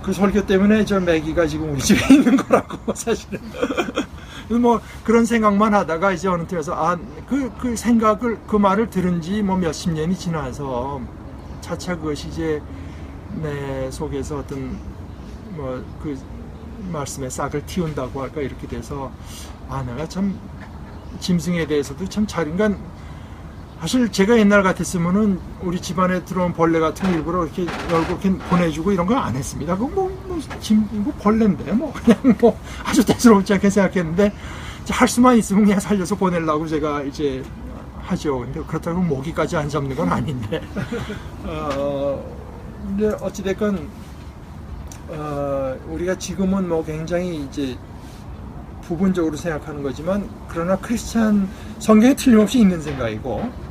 그 설교 때문에 저 매기가 지금 우리 집에 있는 거라고, 사실은. 뭐 그런 생각만 하다가 이제 어느 때에서 그 생각을, 그 말을 들은 지 뭐 몇십 년이 지나서 차차 그것이 이제 내 속에서 어떤 뭐 그 말씀에 싹을 틔운다고 할까, 이렇게 돼서 내가 참 짐승에 대해서도 참 그러니까 사실 제가 옛날 같았으면은 우리 집안에 들어온 벌레 같은 거 일부러 이렇게 열고 이렇게 보내주고 이런 거 안 했습니다. 그거 뭐 벌레인데 뭐 그냥 뭐 아주 대수롭지 않게 생각했는데, 할 수만 있으면 그냥 살려서 보내려고 제가 이제 하죠. 근데 그렇다고 모기까지 안 잡는 건 아닌데. 근데 어찌됐건 우리가 지금은 뭐 굉장히 이제 부분적으로 생각하는 거지만, 그러나 크리스찬 성경에 틀림없이 있는 생각이고,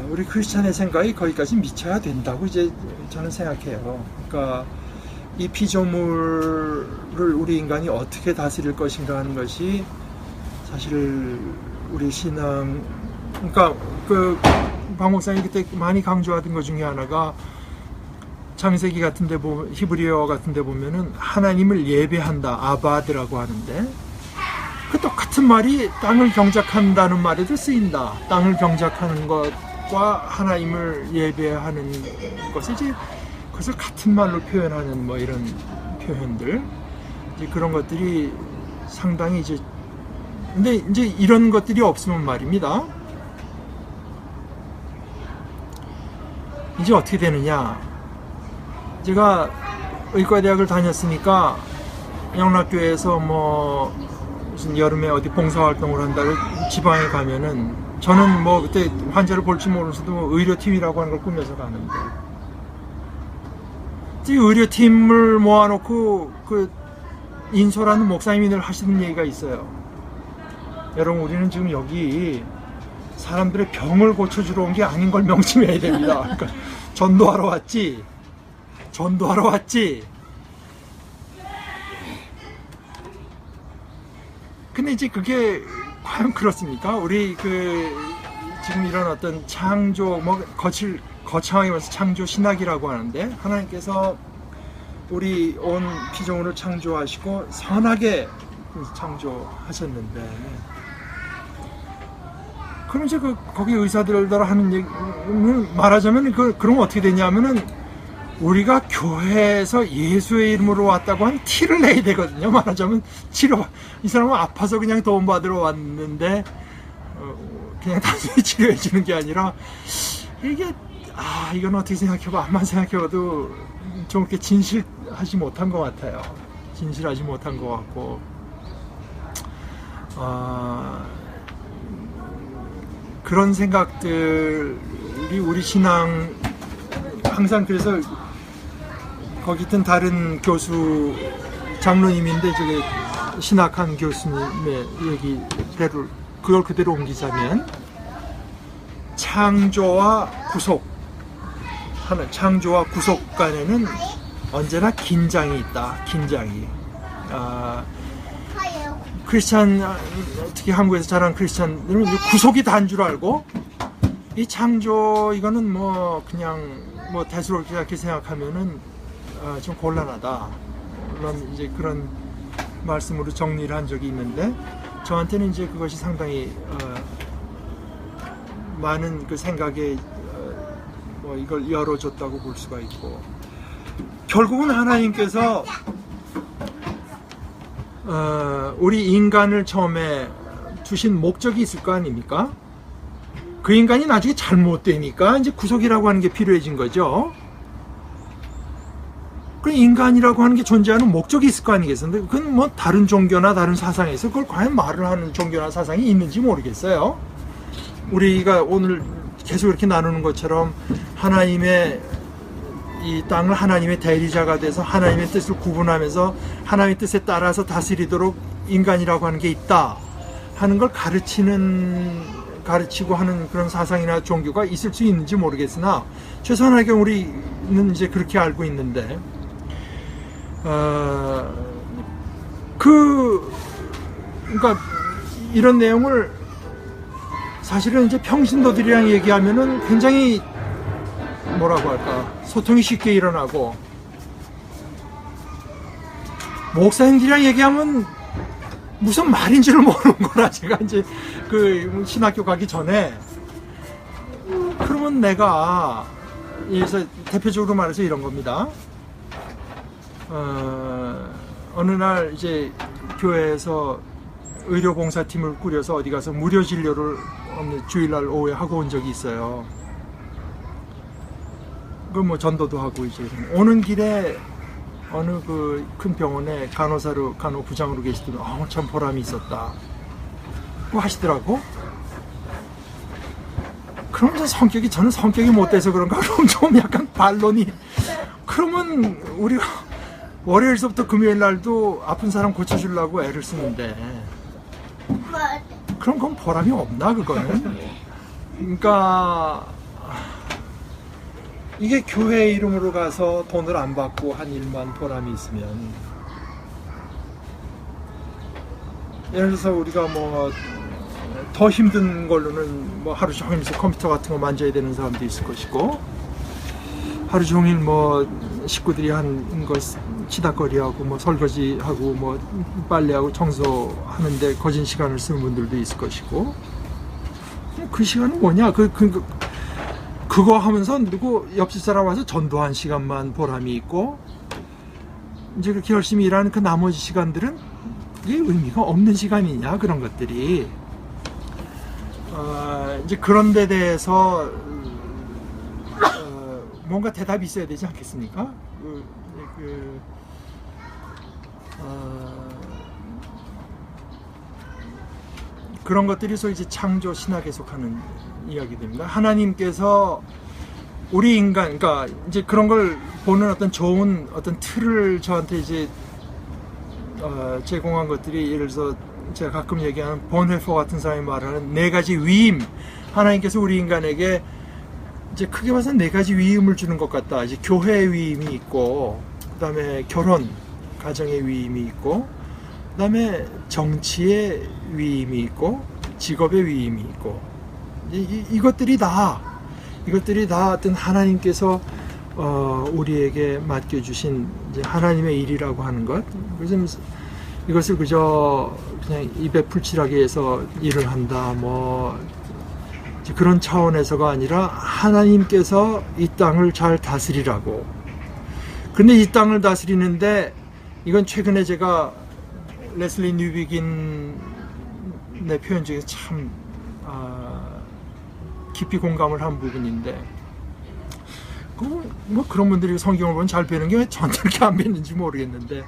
우리 크리스찬의 생각이 거기까지 미쳐야 된다고 이제 저는 생각해요. 그러니까 이 피조물을 우리 인간이 어떻게 다스릴 것인가 하는 것이 사실 우리 신앙, 그러니까 그 박 목사님이 그때 많이 강조하던 것 중에 하나가, 창세기 같은데 히브리어 같은데 보면은 하나님을 예배한다, 아바드라고 하는데, 그 똑같은 말이 땅을 경작한다는 말에도 쓰인다. 땅을 경작하는 것과 하나님을 예배하는 것을 이제 그것을 같은 말로 표현하는 뭐 이런 표현들, 이제 그런 것들이 상당히 이제, 근데 이제 이런 것들이 없으면 말입니다, 이제 어떻게 되느냐. 제가 의과대학을 다녔으니까 영락교회에서 뭐 무슨 여름에 어디 봉사활동을 한다고 지방에 가면은, 저는 뭐 그때 환자를 볼지 모르면서도 뭐 의료팀이라고 하는 걸 꾸며서 가는데, 이 의료팀을 모아놓고 그 인소라는 목사님이 늘 하시는 얘기가 있어요. 여러분, 우리는 지금 여기 사람들의 병을 고쳐주러 온 게 아닌 걸 명심해야 됩니다. 그러니까 전도하러 왔지. 근데 이제 그게 과연 그렇습니까? 우리 지금 이런 어떤 창조, 거창하게 말해서 창조 신학이라고 하는데, 하나님께서 우리 온 피조물을 창조하시고 선하게 창조하셨는데, 그럼 이제 거기 의사들들 하는 얘기를 말하자면, 그럼 어떻게 되냐면은, 우리가 교회에서 예수의 이름으로 왔다고 한 티를 내야 되거든요. 말하자면, 이 사람은 아파서 그냥 도움 받으러 왔는데, 그냥 단순히 치료해 주는 게 아니라, 이건 어떻게 생각해봐. 암만 생각해봐도 좀 이렇게 진실하지 못한 것 같아요. 진실하지 못한 것 같고, 그런 생각들이 우리 신앙, 항상 그래서 거기 있던 다른 교수, 장로님인데 저게 신학한 교수님의 얘기대로 그걸 그대로 옮기자면, 창조와 구속 간에는 언제나 긴장이 있다. 긴장이. 크리스찬, 특히 한국에서 자란 크리스찬들은 구속이 다인 줄 알고, 이 창조, 이거는 그냥 대수롭게 생각하면은 좀 곤란하다. 물론 이제 그런 말씀으로 정리를 한 적이 있는데, 저한테는 이제 그것이 상당히 많은 그 생각에 이걸 열어줬다고 볼 수가 있고, 결국은 하나님께서 우리 인간을 처음에 두신 목적이 있을 거 아닙니까? 그 인간이 나중에 잘못되니까 이제 구속이라고 하는 게 필요해진 거죠. 그 인간이라고 하는 게 존재하는 목적이 있을 거 아니겠습니까? 그건 다른 종교나 다른 사상에서 그걸 과연 말을 하는 종교나 사상이 있는지 모르겠어요. 우리가 오늘 계속 이렇게 나누는 것처럼 하나님의 이 땅을 하나님의 대리자가 돼서 하나님의 뜻을 구분하면서 하나님의 뜻에 따라서 다스리도록 인간이라고 하는 게 있다 하는 걸 가르치고 하는 그런 사상이나 종교가 있을 수 있는지 모르겠으나, 최소한하게 우리는 이제 그렇게 알고 있는데, 그러니까 이런 내용을 사실은 이제 평신도들이랑 얘기하면은 굉장히 뭐라고 할까, 소통이 쉽게 일어나고, 목사님들이랑 얘기하면 무슨 말인지를 모르는 거라. 제가 이제 그 신학교 가기 전에, 그러면 내가, 그래서 대표적으로 말해서 이런 겁니다. 어느 날 이제 교회에서 의료봉사팀을 꾸려서 어디 가서 무료 진료를 주일날 오후에 하고 온 적이 있어요. 그 전도도 하고, 이제 오는 길에 어느 그 큰 병원에 간호부장으로 계시더니 참 보람이 있었다 고 하시더라고. 그럼 저는 성격이 못돼서 그런가? 그럼 좀 약간 반론이, 그러면 우리가 월요일서부터 금요일 날도 아픈 사람 고쳐주려고 애를 쓰는데, 그럼 그건 보람이 없나, 그거는? 그러니까 이게 교회 이름으로 가서 돈을 안 받고 한 일만 보람이 있으면, 예를 들어서 우리가 더 힘든 걸로는 하루 종일 컴퓨터 같은 거 만져야 되는 사람도 있을 것이고, 하루 종일 식구들이 한 거 치닥거리하고 설거지하고 빨래하고 청소하는데 거진 시간을 쓰는 분들도 있을 것이고, 그 시간은 뭐냐, 그거 하면서 누구 옆집 사람 와서 전도한 시간만 보람이 있고, 이제 그렇게 열심히 일하는 그 나머지 시간들은 이게 의미가 없는 시간이냐, 그런 것들이. 이제 그런 데 대해서 뭔가 대답이 있어야 되지 않겠습니까? 그런 것들이 소위 이제 창조 신학에 속하는 이야기들입니다. 하나님께서 우리 인간, 그러니까 이제 그런 걸 보는 어떤 좋은 어떤 틀을 저한테 이제 제공한 것들이, 예를 들어서 제가 가끔 얘기하는 본회퍼 같은 사람이 말하는 네 가지 위임, 하나님께서 우리 인간에게 이제 크게 봐서 네 가지 위임을 주는 것 같다. 이제 교회의 위임이 있고, 그 다음에 결혼, 가정의 위임이 있고, 그 다음에 정치의 위임이 있고, 직업의 위임이 있고, 이것들이 다 어떤 하나님께서 우리에게 맡겨주신 이제 하나님의 일이라고 하는 것. 그래서 이것을 그저 그냥 입에 풀칠하게 해서 일을 한다, 뭐 그런 차원에서가 아니라 하나님께서 이 땅을 잘 다스리라고. 근데 이 땅을 다스리는데, 이건 최근에 제가 레슬리 뉴비긴의 표현 중에 참 깊이 공감을 한 부분인데, 뭐 그런 분들이 성경을 보면 잘 배는 게 왜 저한테 이렇게 안 배는지 모르겠는데,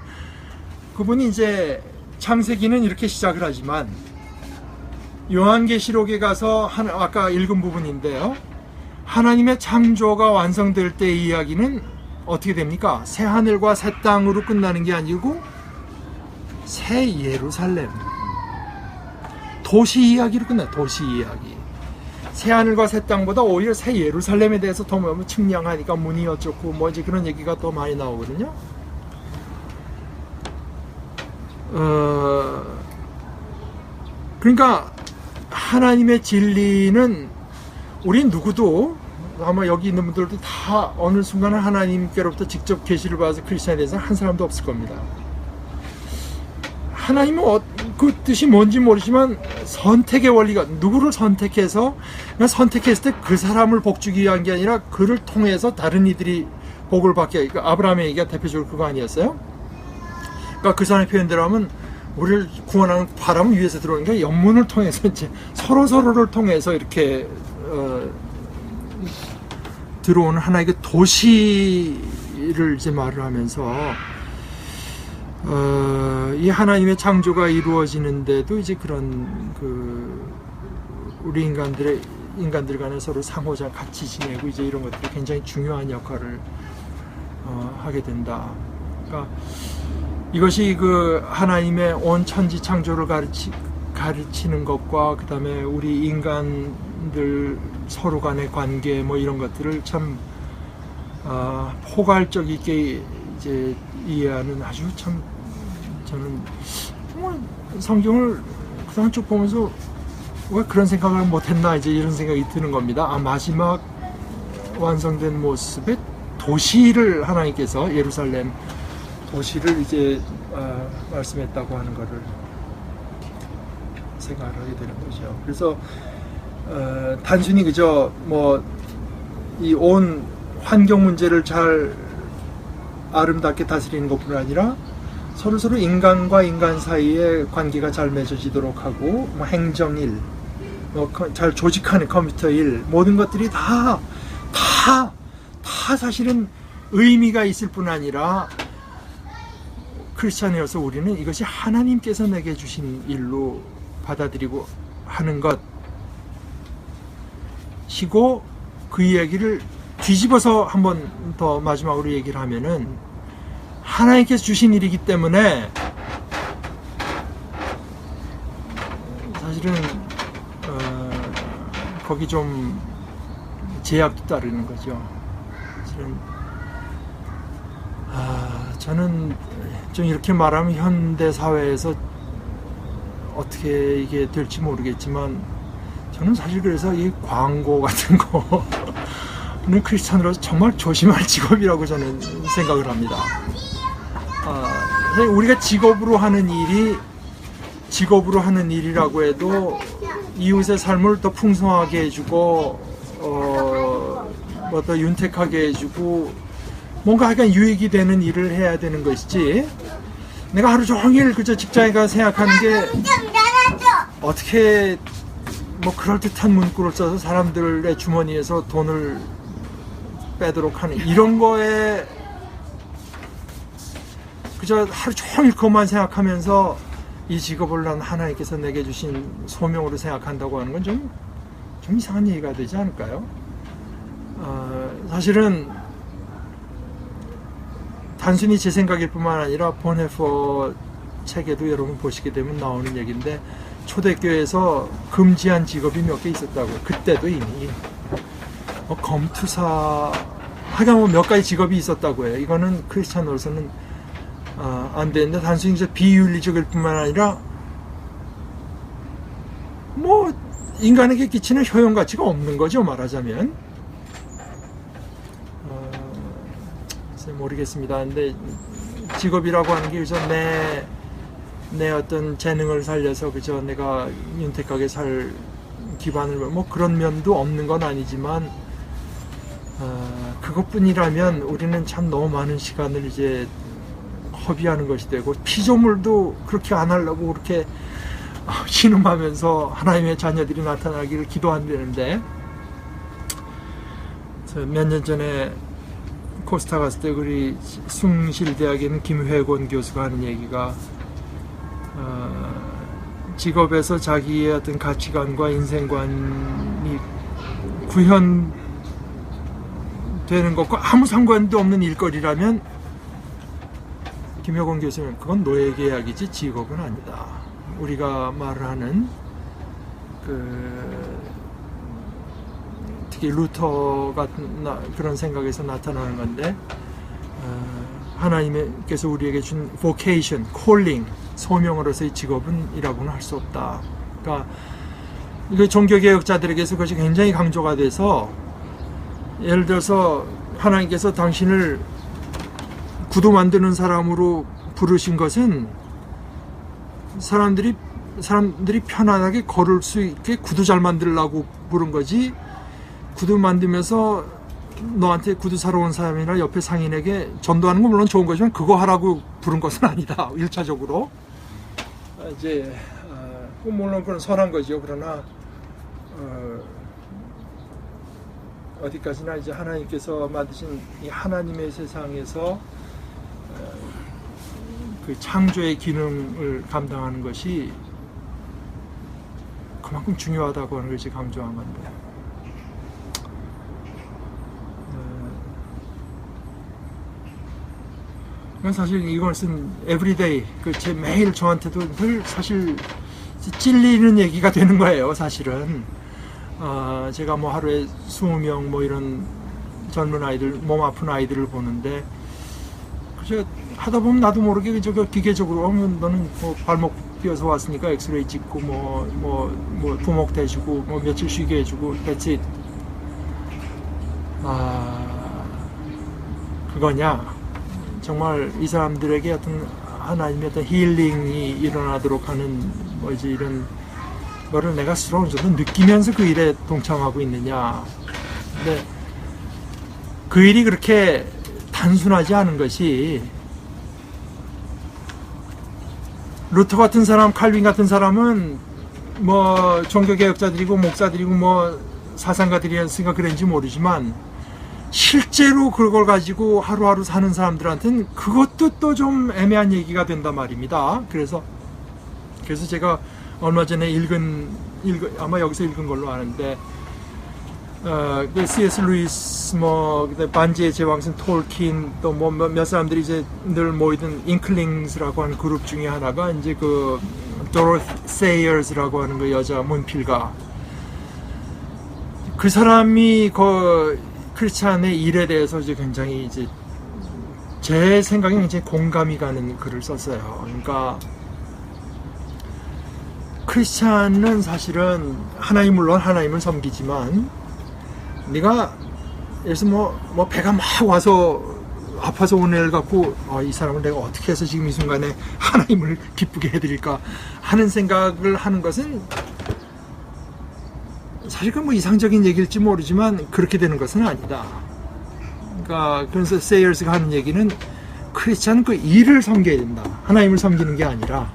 그분이 이제 창세기는 이렇게 시작을 하지만 요한계시록에 가서 아까 읽은 부분인데요, 하나님의 창조가 완성될 때의 이야기는 어떻게 됩니까? 새 하늘과 새 땅으로 끝나는 게 아니고 새 예루살렘, 도시 이야기로 끝나요. 도시 이야기. 새 하늘과 새 땅보다 오히려 새 예루살렘에 대해서 더 측량하니까 문이 어쩌고 뭐 이제 그런 얘기가 더 많이 나오거든요. 그러니까 하나님의 진리는 우리 누구도, 아마 여기 있는 분들도 다 어느 순간은 하나님께로부터 직접 계시를 받아서 크리스천에 대해서 한 사람도 없을 겁니다. 하나님은 그 뜻이 뭔지 모르지만 선택의 원리가, 누구를 선택해서, 선택했을 때 그 사람을 복주기 위한 게 아니라 그를 통해서 다른 이들이 복을 받게, 그러니까 아브라함의 얘기가 대표적으로 그거 아니었어요? 그러니까 그 사람의 표현대로 하면 우리를 구원하는 바람은 위에서 들어오는 게 연문을 통해서 이제 서로를 통해서 이렇게 들어오는 하나의 그 도시를 이제 말을 하면서, 이 하나님의 창조가 이루어지는데도 이제 그런 우리 인간들 간에 서로 상호자 같이 지내고 이제 이런 것들이 굉장히 중요한 역할을 하게 된다. 그러니까 이것이 그 하나님의 온 천지 창조를 가르치는 것과, 그 다음에 우리 인간들 서로 간의 관계 뭐 이런 것들을 참 포괄적 있게 이제 이해하는, 아주 참 저는 정말 성경을 그동안 쭉 보면서 왜 그런 생각을 못했나, 이제 이런 생각이 드는 겁니다. 마지막 완성된 모습의 도시를 하나님께서, 예루살렘 도시를 이제 말씀했다고 하는 것을 생각을 하게 되는 거죠. 그래서 단순히 그저 뭐 이 온 환경 문제를 잘 아름답게 다스리는 것뿐 아니라 서로 인간과 인간 사이의 관계가 잘 맺어지도록 하고, 뭐 행정일, 뭐 잘 조직하는 컴퓨터 일, 모든 것들이 다 사실은 의미가 있을 뿐 아니라, 크리스찬이어서 우리는 이것이 하나님께서 내게 주신 일로 받아들이고 하는 것이고, 그 이야기를 뒤집어서 한 번 더 마지막으로 얘기를 하면은, 하나님께서 주신 일이기 때문에 사실은 거기 좀 제약도 따르는 거죠. 사실은 저는 좀 이렇게 말하면 현대 사회에서 어떻게 이게 될지 모르겠지만, 저는 사실 그래서 이 광고 같은 거는 크리스찬으로서 정말 조심할 직업이라고 저는 생각을 합니다. 우리가 직업으로 하는 일이라고 해도 이웃의 삶을 더 풍성하게 해주고, 뭐 더 윤택하게 해주고, 뭔가 약간 유익이 되는 일을 해야 되는 것이지, 내가 하루 종일 그저 직장에 가서 생각하는 게 어떻게 뭐 그럴듯한 문구를 써서 사람들의 주머니에서 돈을 빼도록 하는, 이런 거에 그저 하루 종일 그것만 생각하면서 이 직업을 난 하나님께서 내게 주신 소명으로 생각한다고 하는 건 좀 이상한 얘기가 되지 않을까요? 사실은 단순히 제 생각일 뿐만 아니라 보네퍼 책에도 여러분 보시게 되면 나오는 얘기인데, 초대교회에서 금지한 직업이 몇 개 있었다고. 그때도 이미 검투사, 하여간 몇 가지 직업이 있었다고 해요. 이거는 크리스찬으로서는 안 되는데, 단순히 이제 비윤리적일 뿐만 아니라 뭐 인간에게 끼치는 효용 가치가 없는 거죠, 말하자면. 모르겠습니다. 근데 직업이라고 하는 게 그저 내 어떤 재능을 살려서 그저 내가 윤택하게 살 기반을 뭐 그런 면도 없는 건 아니지만, 그것뿐이라면 우리는 참 너무 많은 시간을 이제 허비하는 것이 되고, 피조물도 그렇게 안 하려고 그렇게 신음하면서 하나님의 자녀들이 나타나기를 기도한다는데, 몇 년 전에 코스타 갔을 때 우리 숭실대학에 있는 김회곤 교수가 하는 얘기가, 직업에서 자기의 어떤 가치관과 인생관이 구현되는 것과 아무 상관도 없는 일거리라면, 김회곤 교수는 그건 노예 계약이지 직업은 아니다. 우리가 말을 하는 특히 루터 같은 그런 생각에서 나타나는 건데, 하나님께서 우리에게 준 vocation, calling, 소명으로서의 직업은이라고는 할 수 없다. 그러니까 이거 종교개혁자들에게서 그것이 굉장히 강조가 돼서, 예를 들어서 하나님께서 당신을 구두 만드는 사람으로 부르신 것은 사람들이 편안하게 걸을 수 있게 구두 잘 만들려고 부른 거지, 구두 만들면서 너한테 구두 사러 온 사람이나 옆에 상인에게 전도하는 건 물론 좋은 거지만 그거 하라고 부른 것은 아니다. 1차적으로 이제 물론 그건 선한 거죠. 그러나 어디까지나 이제 하나님께서 만드신 이 하나님의 세상에서 그 창조의 기능을 감당하는 것이 그만큼 중요하다고 하는 것이 강조한 건데, 사실 이것은 에브리데이, 제 매일 저한테도 늘 사실 찔리는 얘기가 되는 거예요. 사실은 제가 뭐 하루에 20명 뭐 이런 젊은 아이들, 몸 아픈 아이들을 보는데, 그저 하다 보면 나도 모르게 저 기계적으로 너는 뭐 발목 뼈서 왔으니까 엑스레이 찍고 뭐 부목 대주고 뭐 며칠 쉬게 해주고 that's it. 그거냐? 정말 이 사람들에게 어떤 하나님의 어떤 힐링이 일어나도록 하는 뭐지 이런 거를 내가 스스로 어느 정도 느끼면서 그 일에 동참하고 있느냐. 근데 그 일이 그렇게 단순하지 않은 것이, 루터 같은 사람, 칼빈 같은 사람은 뭐 종교개혁자들이고 목사들이고 뭐 사상가들이었으니까 그런지 모르지만, 실제로 그걸 가지고 하루하루 사는 사람들한테는 그것도 또 좀 애매한 얘기가 된단 말입니다. 그래서 제가 얼마 전에 아마 여기서 읽은 걸로 아는데, C.S. 루이스, 반지의 제왕신 톨킨, 또 뭐 몇 사람들이 이제 늘 모이던 잉클링스라고 하는 그룹 중에 하나가 이제 그 도로시 세이어스라고 하는 그 여자 문필가, 그 사람이 크리스찬의 일에 대해서 이제 굉장히 이제 제 생각에 굉장히 공감이 가는 글을 썼어요. 그러니까 크리스찬은 사실은 물론 하나님을 섬기지만, 네가 예를 들어서 뭐 배가 막 와서 아파서 온 애를 갖고 이 사람을 내가 어떻게 해서 지금 이 순간에 하나님을 기쁘게 해드릴까 하는 생각을 하는 것은 사실 그 뭐 이상적인 얘기일지 모르지만 그렇게 되는 것은 아니다. 그러니까 그래서 세이어스가 하는 얘기는 크리스찬은 그 일을 섬겨야 된다. 하나님을 섬기는 게 아니라.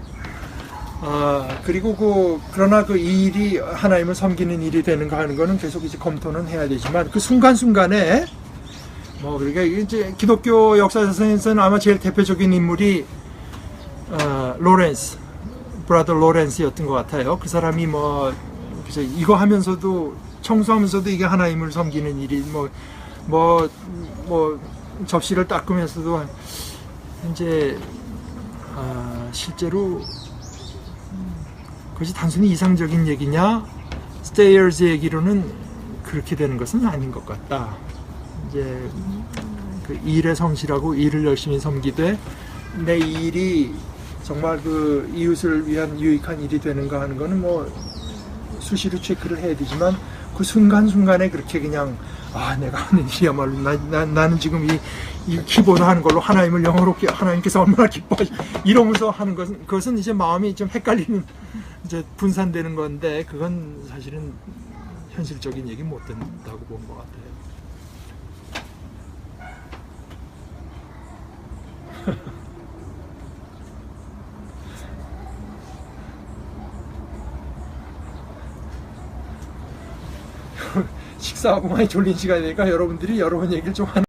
그리고 그러나 그 일이 하나님을 섬기는 일이 되는가 하는 거는 계속 이제 검토는 해야 되지만, 그 순간순간에 그러니까 이제 기독교 역사에서는 아마 제일 대표적인 인물이 브라더 로렌스였던 것 같아요. 그 사람이 이거 하면서도 청소하면서도 이게 하나님을 섬기는 일이 뭐 접시를 닦으면서도 이제 실제로 그것이 단순히 이상적인 얘기냐, 스테이어즈 얘기로는 그렇게 되는 것은 아닌 것 같다. 이제 그 일에 성실하고 일을 열심히 섬기되 내 일이 정말 그 이웃을 위한 유익한 일이 되는가 하는 거는 뭐 수시로 체크를 해야 되지만 그 순간순간에 그렇게 그냥 내가 하는 일이야말로 나는 지금 이 키보드 하는 걸로 하나님을 영어롭게 하나님께서 얼마나 기뻐하시 이러면서 하는 그것은 이제 마음이 좀 헷갈리는 이제 분산되는 건데 그건 사실은 현실적인 얘기 못 된다고 본 것 같아요. 식사하고 많이 졸린 시간이니까 여러분들이 여러분 얘기를 좀 하는